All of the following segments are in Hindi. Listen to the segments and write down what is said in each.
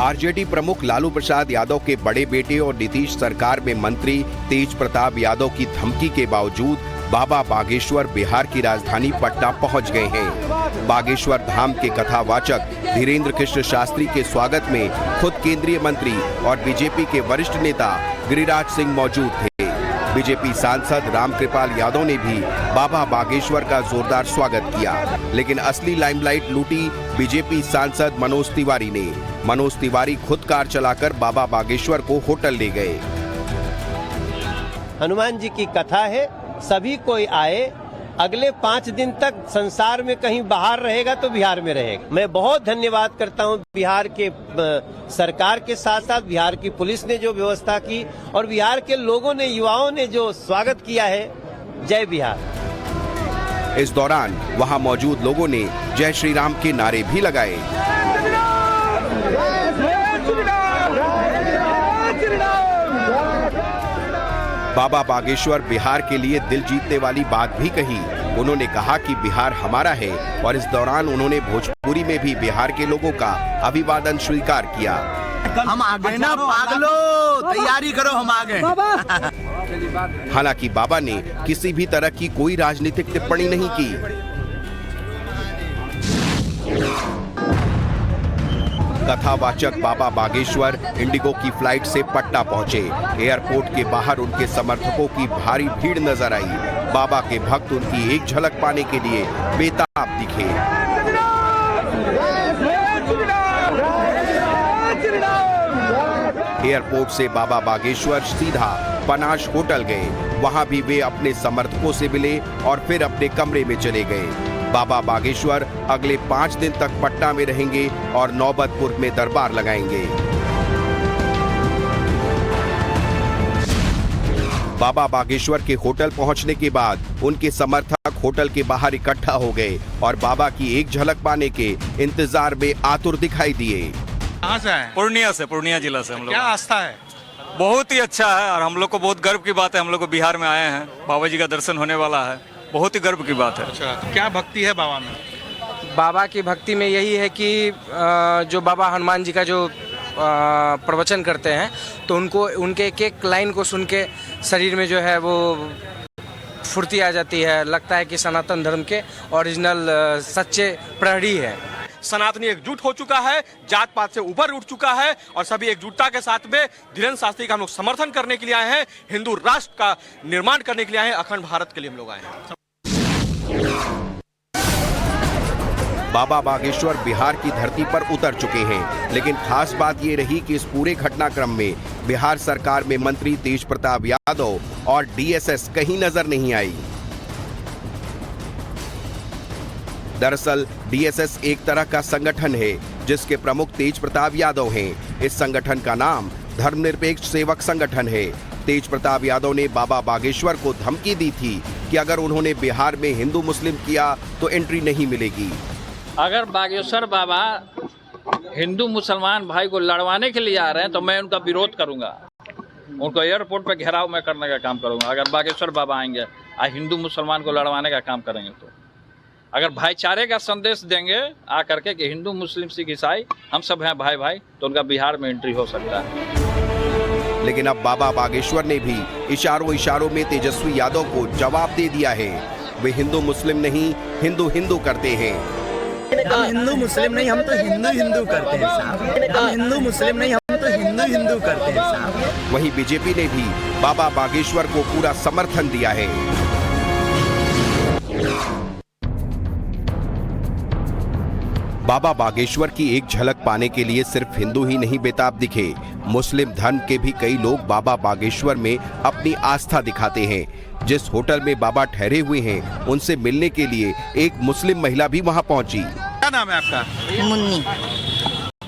आरजेडी प्रमुख लालू प्रसाद यादव के बड़े बेटे और नीतीश सरकार में मंत्री तेज प्रताप यादव की धमकी के बावजूद बाबा बागेश्वर बिहार की राजधानी पटना पहुंच गए हैं। बागेश्वर धाम के कथावाचक धीरेन्द्र कृष्ण शास्त्री के स्वागत में खुद केंद्रीय मंत्री और बीजेपी के वरिष्ठ नेता गिरिराज सिंह मौजूद थे। बीजेपी सांसद रामकृपाल यादव ने भी बाबा बागेश्वर का जोरदार स्वागत किया, लेकिन असली लाइमलाइट लूटी बीजेपी सांसद मनोज तिवारी ने। मनोज तिवारी खुद कार चलाकर बाबा बागेश्वर को होटल ले गए। हनुमान जी की कथा है, सभी कोई आए। अगले 5 दिन तक संसार में कहीं बाहर रहेगा तो बिहार में रहेगा। मैं बहुत धन्यवाद करता हूं बिहार के सरकार के साथ साथ बिहार की पुलिस ने जो व्यवस्था की और बिहार के लोगों ने, युवाओं ने जो स्वागत किया है। जय बिहार। इस दौरान वहां मौजूद लोगों ने जय श्री राम के नारे भी लगाए। बाबा बागेश्वर बिहार के लिए दिल जीतने वाली बात भी कही। उन्होंने कहा कि बिहार हमारा है और इस दौरान उन्होंने भोजपुरी में भी बिहार के लोगों का अभिवादन स्वीकार किया। हम आ गए ना पागलो, तैयारी करो, हम आ गए। हालांकि बाबा ने किसी भी तरह की कोई राजनीतिक टिप्पणी नहीं की। कथावाचक बाबा बागेश्वर इंडिगो की फ्लाइट से पटना पहुंचे। एयरपोर्ट के बाहर उनके समर्थकों की भारी भीड़ नजर आई। बाबा के भक्त उनकी एक झलक पाने के लिए बेताब दिखे। एयरपोर्ट से बाबा बागेश्वर सीधा पनाश होटल गए। वहां भी वे अपने समर्थकों से मिले और फिर अपने कमरे में चले गए। बाबा बागेश्वर अगले 5 दिन तक पटना में रहेंगे और नौबतपुर में दरबार लगाएंगे। बाबा बागेश्वर के होटल पहुंचने के बाद उनके समर्थक होटल के बाहर इकट्ठा हो गए और बाबा की एक झलक पाने के इंतजार में आतुर दिखाई दिए। कहाँ से आए? पूर्णिया से, पूर्णिया जिला से हम लोग। क्या आस्था है? बहुत ही अच्छा है और हम लोग को बहुत गर्व की बात है। हम लोग को बिहार में आए हैं, बाबा जी का दर्शन होने वाला है, बहुत ही गर्व की बात है। अच्छा, तो क्या भक्ति है बाबा में? बाबा की भक्ति में यही है कि जो बाबा हनुमान जी का जो प्रवचन करते हैं तो उनको, उनके एक एक लाइन को सुन के शरीर में जो है वो फुर्ती आ जाती है। लगता है कि सनातन धर्म के ओरिजिनल सच्चे प्रहरी है। सनातनी एकजुट हो चुका है, जात पात से ऊपर उठ चुका है और सभी एकजुटता के साथ में धीरेन्द्र शास्त्री का हम लोग समर्थन करने के लिए आए हैं। हिंदू राष्ट्र का निर्माण करने के लिए आए हैं, अखंड भारत के लिए हम लोग आए हैं। बाबा बागेश्वर बिहार की धरती पर उतर चुके हैं, लेकिन खास बात ये रही कि इस पूरे घटनाक्रम में बिहार सरकार में मंत्री तेज प्रताप यादव और डीएसएस कहीं नजर नहीं आई। दरअसल डीएसएस एक तरह का संगठन है जिसके प्रमुख तेज प्रताप यादव हैं। इस संगठन का नाम धर्मनिरपेक्ष सेवक संगठन है। तेज प्रताप यादव ने बाबा बागेश्वर को धमकी दी थी कि अगर उन्होंने बिहार में हिंदू मुस्लिम किया तो एंट्री नहीं मिलेगी। अगर बागेश्वर बाबा हिंदू मुसलमान भाई को लड़वाने के लिए आ रहे हैं तो मैं उनका विरोध करूंगा। उनको एयरपोर्ट पर घेराव मैं करने का काम करूंगा। अगर बागेश्वर बाबा आएंगे और हिंदू मुसलमान को लड़वाने का काम करेंगे तो अगर भाईचारे का संदेश देंगे आकर के कि हिंदू मुस्लिम सिख ईसाई हम सब हैं भाई भाई, तो उनका बिहार में एंट्री हो सकता है। लेकिन अब बाबा बागेश्वर ने भी इशारों में तेजस्वी यादव को जवाब दे दिया है। वे हिंदू मुस्लिम नहीं, हिंदू हिंदू करते हैं। हम हिंदू मुस्लिम नहीं, हम तो हिंदू हिंदू करते हैं साहब। हम हिंदू मुस्लिम नहीं, हम तो हिंदू हिंदू करते हैं साहब। वहीं बीजेपी ने भी बाबा बागेश्वर को पूरा समर्थन दिया है। बाबा बागेश्वर की एक झलक पाने के लिए सिर्फ हिंदू ही नहीं बेताब दिखे, मुस्लिम धर्म के भी कई लोग बाबा बागेश्वर में अपनी आस्था दिखाते हैं। जिस होटल में बाबा ठहरे हुए हैं उनसे मिलने के लिए एक मुस्लिम महिला भी वहां पहुंची। क्या नाम है आपका? मुन्नी।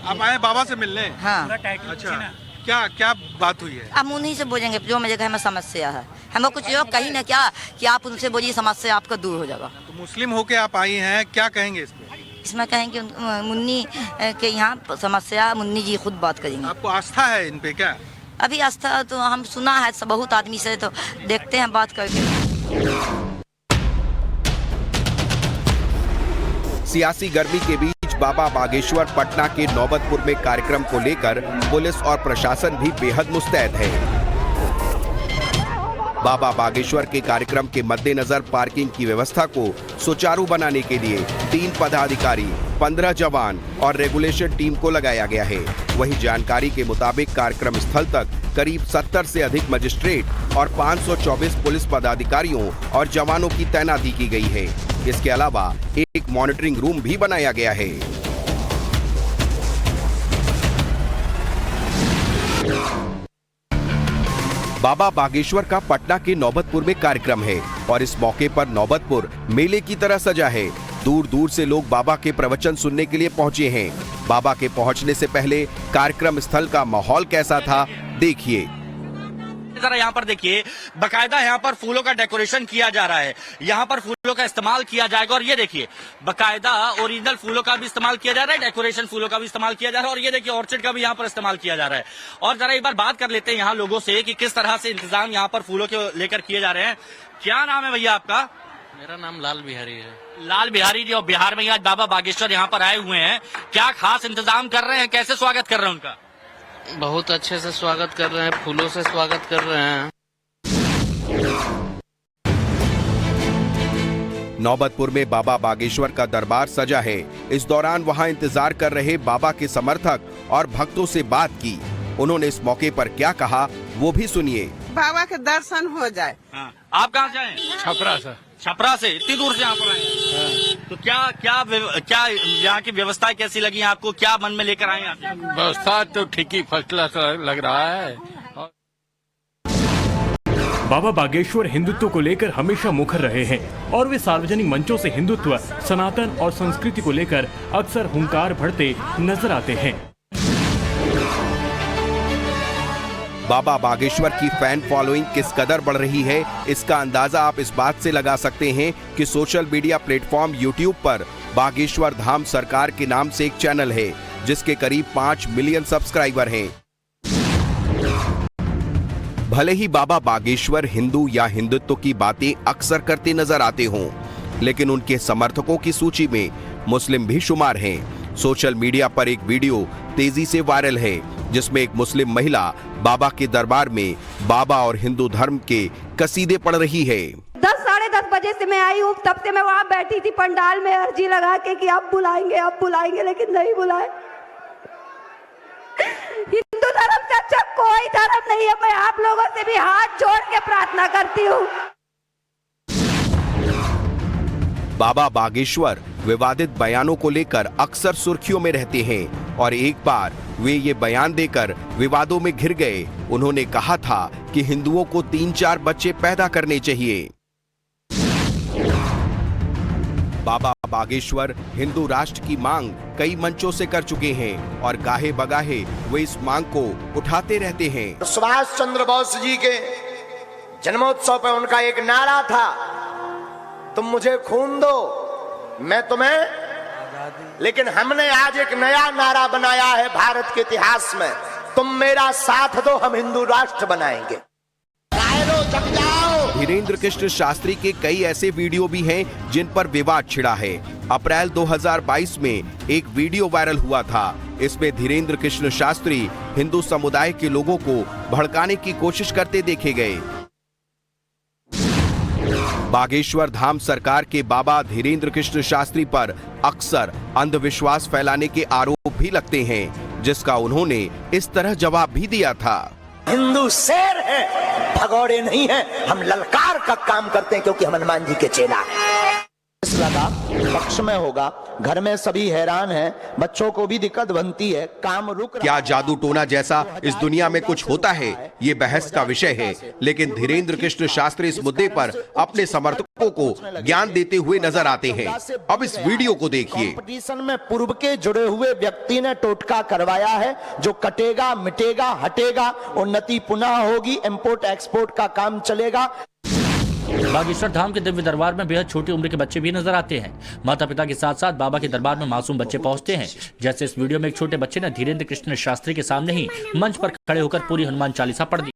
आप आए बाबा से मिलने? हाँ। अच्छा, क्या क्या बात हुई है? अब उन्हीं से बोलेंगे जो मेरे घर में समस्या है। हमें कुछ योग कहीं ना क्या कि आप उनसे बोलिए, समस्या आपका दूर हो जाएगा। तो मुस्लिम होके आप आई हैं, क्या कहेंगे इस पे? इसमें कहेंगे मुन्नी के यहाँ समस्या मुन्नी जी खुद बात करेंगे। आपको आस्था है इन पे क्या? अभी आस्था तो हम सुना है बहुत आदमी से, तो देखते हैं बात करके। सियासी गर्मी के बीच बाबा बागेश्वर पटना के नौबतपुर में कार्यक्रम को लेकर पुलिस और प्रशासन भी बेहद मुस्तैद है। बाबा बागेश्वर के कार्यक्रम के मद्देनजर पार्किंग की व्यवस्था को सुचारू बनाने के लिए 3 पदाधिकारी, 15 जवान और रेगुलेशन टीम को लगाया गया है। वहीं जानकारी के मुताबिक कार्यक्रम स्थल तक करीब 70 से अधिक मजिस्ट्रेट और 524 पुलिस पदाधिकारियों और जवानों की तैनाती की गई है। इसके अलावा एक मॉनिटरिंग रूम भी बनाया गया है। बाबा बागेश्वर का पटना के नौबतपुर में कार्यक्रम है और इस मौके पर नौबतपुर मेले की तरह सजा है। दूर दूर से लोग बाबा के प्रवचन सुनने के लिए पहुंचे हैं। बाबा के पहुंचने से पहले कार्यक्रम स्थल का माहौल कैसा था, देखिए। जरा यहाँ पर देखिए, बकायदा यहाँ पर फूलों का डेकोरेशन किया जा रहा है। यहाँ पर फूलों का इस्तेमाल किया जाएगा और ये देखिए, बकायदा ओरिजिनल फूलों का भी इस्तेमाल किया जा रहा है, डेकोरेशन फूलों का भी इस्तेमाल किया जा रहा है और ये देखिए ऑर्चिड का भी यहाँ पर इस्तेमाल किया जा रहा है। और जरा एक बार बात कर लेते हैं यहाँ लोगों से कि किस तरह से इंतजाम यहाँ पर फूलों के लेकर किए जा रहे हैं। क्या नाम है भैया आपका? मेरा नाम लाल बिहारी है। लाल बिहारी जी, और बिहार में आज बाबा बागेश्वर यहाँ पर आए हुए हैं, क्या खास इंतजाम कर रहे हैं, कैसे स्वागत कर रहे हैं उनका? बहुत अच्छे से स्वागत कर रहे हैं, फूलों से स्वागत कर रहे हैं। नौबतपुर में बाबा बागेश्वर का दरबार सजा है। इस दौरान वहां इंतजार कर रहे बाबा के समर्थक और भक्तों से बात की। उन्होंने इस मौके पर क्या कहा, वो भी सुनिए। बाबा के दर्शन हो जाए। आप कहाँ से आए? छपरा से। छपरा से इतनी दूर से यहाँ पर आए? तो क्या यहाँ की व्यवस्था कैसी लगी आपको, क्या मन में लेकर आए? व्यवस्था तो ठीक ही फर्स्ट क्लास लग रहा है। बाबा बागेश्वर हिंदुत्व को लेकर हमेशा मुखर रहे हैं और वे सार्वजनिक मंचों से हिंदुत्व, सनातन और संस्कृति को लेकर अक्सर हुंकार भरते नजर आते हैं। बाबा बागेश्वर की फैन फॉलोइंग किस कदर बढ़ रही है, इसका अंदाजा आप इस बात से लगा सकते हैं कि सोशल मीडिया प्लेटफॉर्म यूट्यूब पर बागेश्वर धाम सरकार के नाम से एक चैनल है जिसके करीब 5 मिलियन सब्सक्राइबर हैं। भले ही बाबा बागेश्वर हिंदू या हिंदुत्व की बातें अक्सर करते नजर आते हों, लेकिन उनके समर्थकों की सूची में मुस्लिम भी शुमार हैं। सोशल मीडिया पर एक वीडियो तेजी से वायरल है जिसमें एक मुस्लिम महिला बाबा के दरबार में बाबा और हिंदू धर्म के कसीदे पढ़ रही है। 10 साढ़े 10 बजे से मैं आई हूँ, तब से मैं वहाँ बैठी थी पंडाल में अर्जी लगा के कि आप बुलाएंगे, लेकिन नहीं बुलाए। हिंदू धर्म से अच्छा कोई धर्म नहीं है। मैं आप लोगों से भी हाथ जोड़ के प्रार्थना करती हूँ। बाबा बागेश्वर विवादित बयानों को लेकर अक्सर सुर्खियों में रहते हैं और एक बार वे ये बयान देकर विवादों में घिर गए। उन्होंने कहा था कि हिंदुओं को 3-4 बच्चे पैदा करने चाहिए। बाबा बागेश्वर हिंदू राष्ट्र की मांग कई मंचों से कर चुके हैं और गाहे बगाहे वे इस मांग को उठाते रहते हैं। सुभाष चंद्र बोस जी के जन्मोत्सव पर उनका एक नारा था, तुम मुझे खून दो मैं तुम्हें। लेकिन हमने आज एक नया नारा बनाया है भारत के इतिहास में, तुम मेरा साथ दो हम हिंदू राष्ट्र बनाएंगे। जग जाओ। धीरेन्द्र कृष्ण शास्त्री के कई ऐसे वीडियो भी हैं जिन पर विवाद छिड़ा है। अप्रैल 2022 में एक वीडियो वायरल हुआ था। इसमें धीरेन्द्र कृष्ण शास्त्री हिंदू समुदाय के लोगों को भड़काने की कोशिश करते देखे गए। बागेश्वर धाम सरकार के बाबा धीरेन्द्र कृष्ण शास्त्री पर अक्सर अंधविश्वास फैलाने के आरोप भी लगते हैं, जिसका उन्होंने इस तरह जवाब भी दिया था। हिंदू शेर है, भगौड़े नहीं है। हम ललकार का काम करते हैं क्योंकि हम हनुमान जी के चेला हैं। लगा पक्ष में होगा, घर में सभी हैरान हैं, बच्चों को भी दिक्कत बनती है, काम रुक रहा। क्या जादू टोना जैसा इस दुनिया में कुछ होता है, ये बहस का विषय है। लेकिन धीरेन्द्र कृष्ण शास्त्री इस मुद्दे पर अपने समर्थकों को ज्ञान देते हुए नजर आते हैं। अब इस वीडियो को देखिए। कंपटीशन में पूर्व के जुड़े हुए व्यक्ति ने टोटका करवाया है, जो कटेगा मिटेगा हटेगा, उन्नति पुनः होगी, इंपोर्ट एक्सपोर्ट का काम चलेगा। बागेश्वर धाम के दिव्य दरबार में बेहद छोटी उम्र के बच्चे भी नजर आते हैं। माता पिता के साथ साथ बाबा के दरबार में मासूम बच्चे पहुंचते हैं। जैसे इस वीडियो में एक छोटे बच्चे ने धीरेन्द्र कृष्ण शास्त्री के सामने ही मंच पर खड़े होकर पूरी हनुमान चालीसा पढ़ दी।